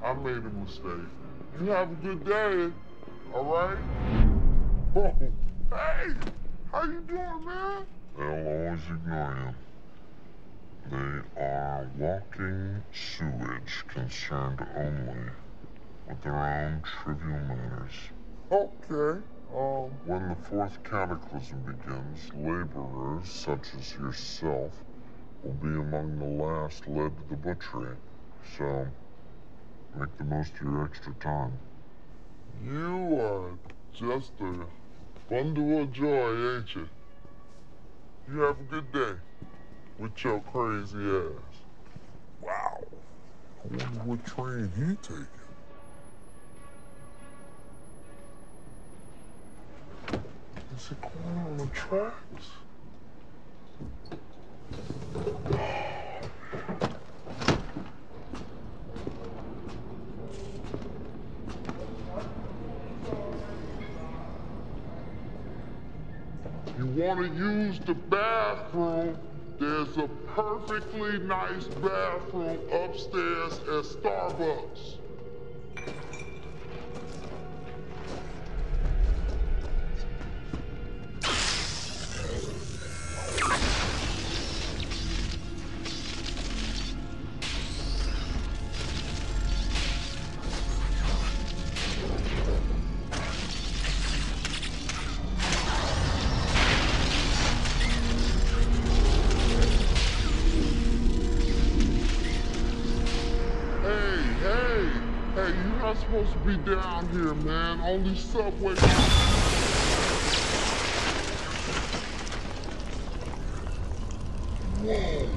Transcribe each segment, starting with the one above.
I made a mistake. You have a good day, all right? Oh, hey, how you doing, man? They'll always ignore you. They are walking sewage, concerned only with their own trivial matters. Okay. When the fourth cataclysm begins, laborers such as yourself will be among the last led to the butchery. So, make the most of your extra time. You are just a bundle of joy, ain't you? You have a good day with your crazy ass. Wow. I wonder what train he taking. Is it going on the tracks? You want to use the bathroom? There's a perfectly nice bathroom upstairs at Starbucks. Hey, you're not supposed to be down here, man. Only subway. Whoa.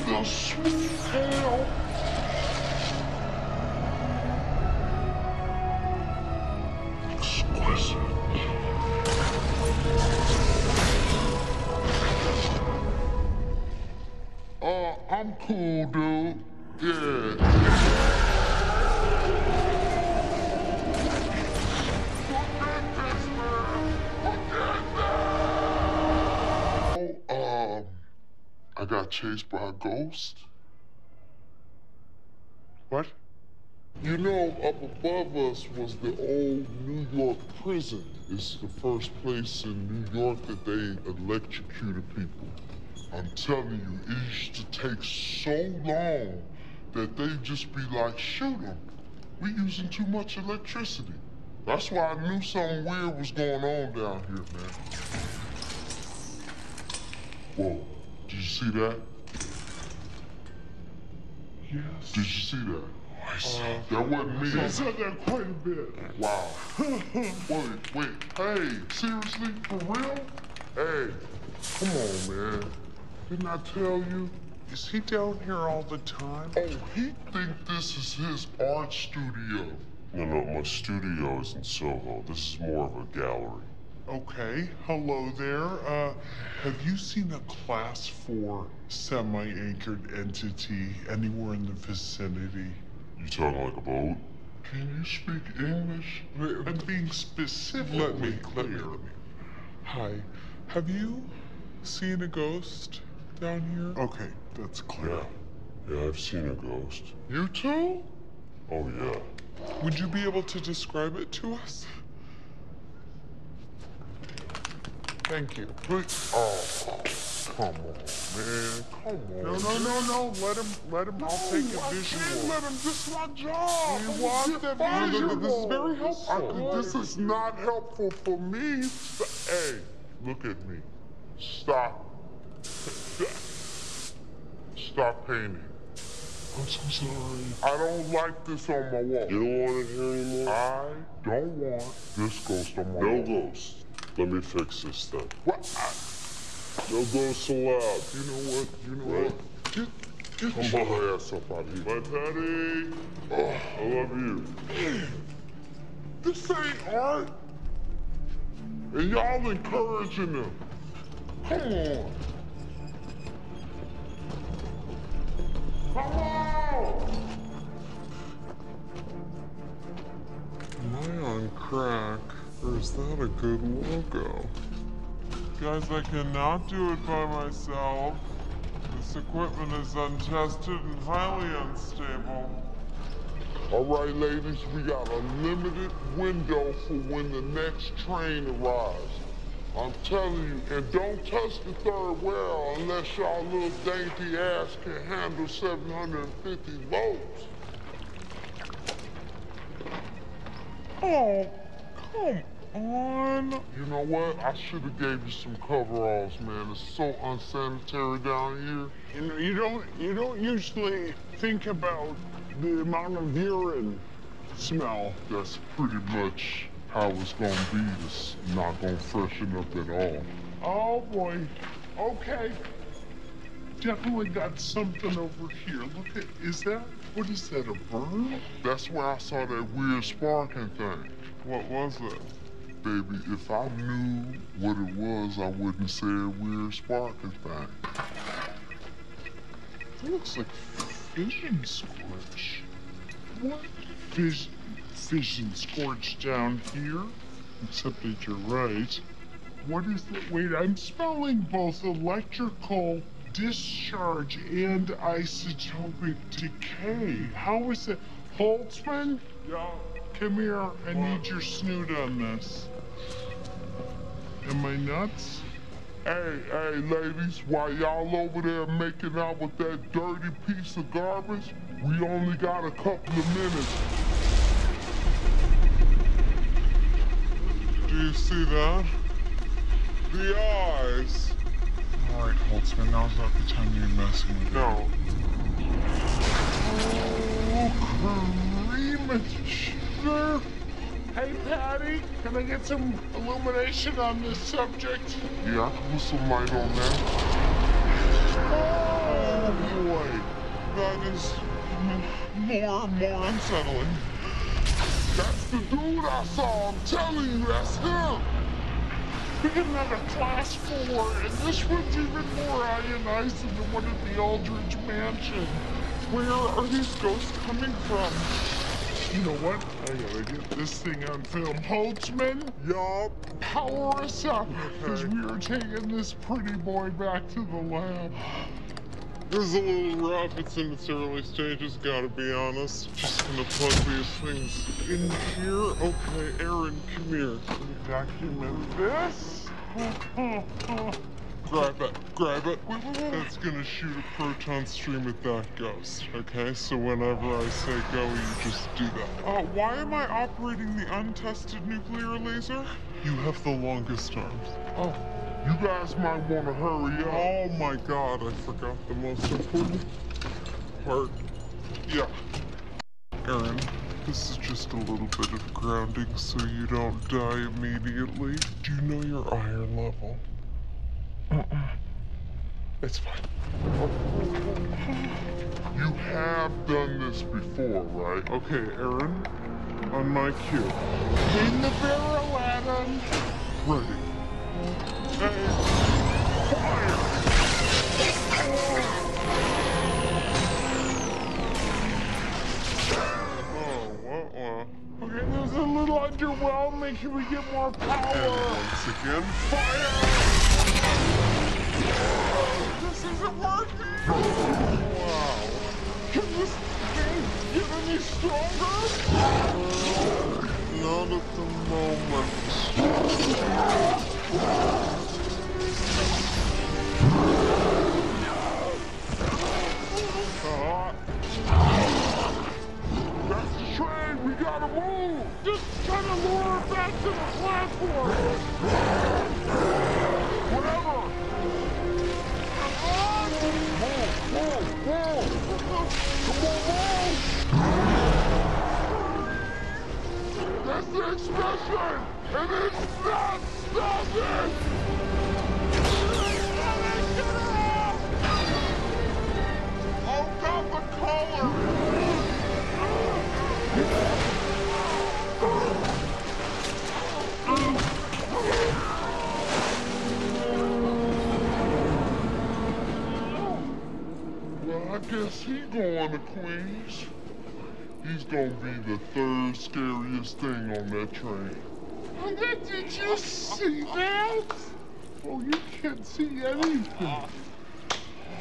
The sweet hell. Exquisite. I'm cool, dude. Yeah. I got chased by a ghost. What? You know, up above us was the old New York prison. It's the first place in New York that they electrocuted people. I'm telling you, it used to take so long that they'd just be like, shoot them. We're using too much electricity. That's why I knew something weird was going on down here, man. Whoa. Did you see that? Yes. Did you see that? I saw that wasn't me. I saw that quite a bit. Wow. wait. Hey, seriously? For real? Hey, come on, man. Didn't I tell you? Is he down here all the time? Oh, he think this is his art studio. No, my studio is in Soho. This is more of a gallery. Okay, hello there. Have you seen a class 4 semi-anchored entity anywhere in the vicinity? You talking like a boat? Can you speak English? I'm being specific. Let me. Hi, have you seen a ghost down here? Okay, that's clear. Yeah, I've seen a ghost. You too? Oh, yeah. Would you be able to describe it to us? Thank you. Oh, come on, man. Come on. No. Let him. I'll take a visual. I can't let him. This is my job. You want the visual? This is very helpful. This is not helpful for me. Hey, look at me. Stop. Stop painting. I'm so sorry. I don't like this on my wall. You don't want it here anymore? I don't want this ghost on my wall. No ghost. Let me fix this then. What? No ghosts allowed. You know what? Get your ass up out of here. My Patty. I love you. This ain't art. And y'all encouraging them. Come on. Come on! Am I on crack, or is that a good logo? Guys, I cannot do it by myself. This equipment is untested and highly unstable. All right, ladies, we got a limited window for when the next train arrives. I'm telling you, and don't touch the third rail unless y'all little dainty ass can handle 750 volts. Oh, come on. You know what? I should have gave you some coveralls, man. It's so unsanitary down here. You know, you don't usually think about the amount of urine smell. That's pretty much how it's gonna be. It's not gonna freshen up at all. Oh boy. Okay. Definitely got something over here. Look at, what is that, a burn? That's where I saw that weird sparking thing. What was it? Baby, if I knew what it was, I wouldn't say a weird sparking thing. It looks like fission scorch. What? Fission scorch down here? Except that you're right. What is that? Wait, I'm smelling both electrical discharge and isotopic decay. How is it? Holtzman? Yeah. Come here. I need your snoot on this. Am I nuts? Hey, ladies, while y'all over there making out with that dirty piece of garbage, we only got a couple of minutes. Do you see that? The eyes. All right, Holtzman, now's not the time you're messing with No. Oh, cream and sugar. Hey, Patty, can I get some illumination on this subject? Yeah, I can put some light on that. Oh, boy. That is more unsettling. That's the dude I saw. I'm telling you, that's him. We got another class 4, and this one's even more ionizing than one at the Aldridge Mansion. Where are these ghosts coming from? You know what? I gotta get this thing on film. Holtzman? Yup. Power us up, because we are taking this pretty boy back to the lab. This is a little rough. It's in its early stages, gotta be honest. Just gonna plug these things in here. Okay, Aaron, come here. Let me document this. Grab it. That's gonna shoot a proton stream at that ghost, okay? So whenever I say go, you just do that. Why am I operating the untested nuclear laser? You have the longest arms. Oh, you guys might want to hurry up. Oh my god, I forgot the most important part. Yeah. Aaron, this is just a little bit of grounding so you don't die immediately. Do you know your iron level? It's fine. You have done this before, right? Okay, Aaron, on my cue. In the barrel, Adam. Ready. Hey, fire! Oh, what? Okay, this is a little underwhelming. Can we get more power? And once again, fire! This isn't working. Wow. Can this thing get any stronger? Not at the moment. That's the train. We gotta move. Just trying to lure her back to the platform. Whatever. Whoa. Come on, move. That's the expression. And it's not stopping. Oh, God, the color. guess he going to Queens. He's gonna be the third scariest thing on that train. Did you see that? Oh, you can't see anything. Oh,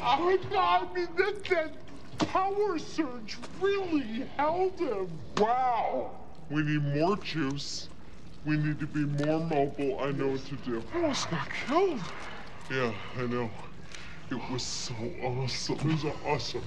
I mean, that power surge really held him. Wow! We need more juice. We need to be more mobile. I know what to do. I almost got killed. Yeah, I know. It was so awesome. It was awesome.